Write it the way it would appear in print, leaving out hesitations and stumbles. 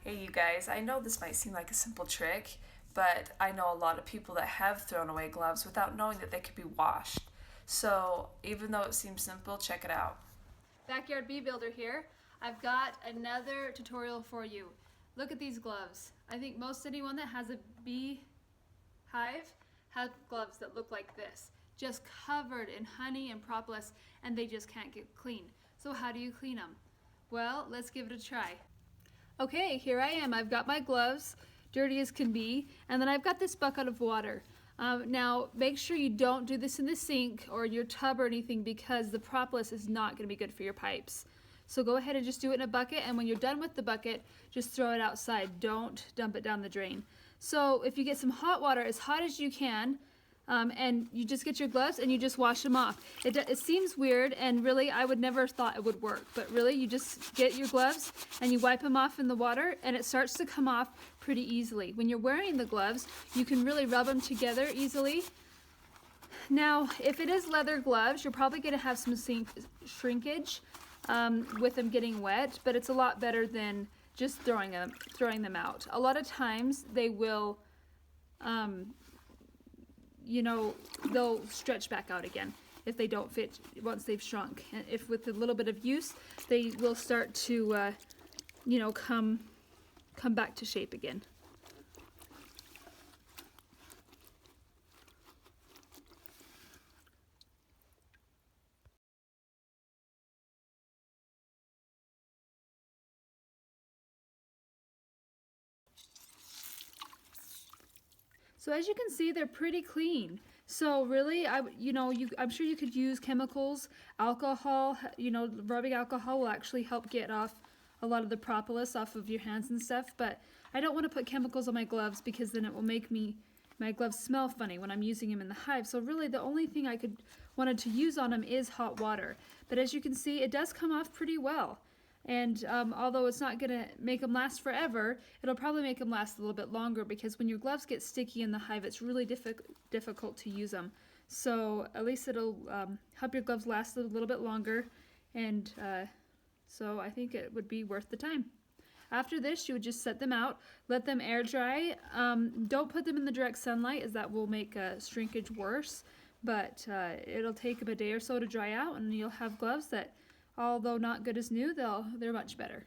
Hey you guys, I know this might seem like a simple trick, but I know a lot of people that have thrown away gloves without knowing that they could be washed. So even though it seems simple, check it out. Backyard Bee Builder here. I've got another tutorial for you. Look at these gloves. I think most anyone that has a bee hive has gloves that look like this, just covered in honey and propolis, and they just can't get clean. So how do you clean them? Well, let's give it a try. Okay, here I am. I've got my gloves, dirty as can be, and then I've got this bucket of water. Now, make sure you don't do this in the sink or in your tub or anything because the propolis is not going to be good for your pipes. So go ahead and just do it in a bucket, and when you're done with the bucket, just throw it outside. Don't dump it down the drain. So if you get some hot water, as hot as you can, and you just get your gloves and you just wash them off. It seems weird, and really I would never thought it would work, but really you just get your gloves and you wipe them off in the water, and it starts to come off pretty easily. When you're wearing the gloves, you can really rub them together easily. Now, if it is leather gloves, you're probably going to have some shrinkage with them getting wet, but it's a lot better than just throwing them out. A lot of times they will they'll stretch back out again if they don't fit once they've shrunk. And if with a little bit of use, they will start to, come back to shape again. So as you can see, they're pretty clean. So really, I'm sure you could use chemicals, alcohol. Rubbing alcohol will actually help get off a lot of the propolis off of your hands and stuff. But I don't want to put chemicals on my gloves because then it will make my gloves smell funny when I'm using them in the hive. So really, the only thing I wanted to use on them is hot water. But as you can see, it does come off pretty well. And although it's not going to make them last forever, it'll probably make them last a little bit longer because when your gloves get sticky in the hive, it's really difficult to use them. So at least it'll help your gloves last a little bit longer, and so I think it would be worth the time. After this, you would just set them out, let them air dry. Don't put them in the direct sunlight, as that will make shrinkage worse, but it'll take them a day or so to dry out, and you'll have gloves that, although not good as new, they're much better.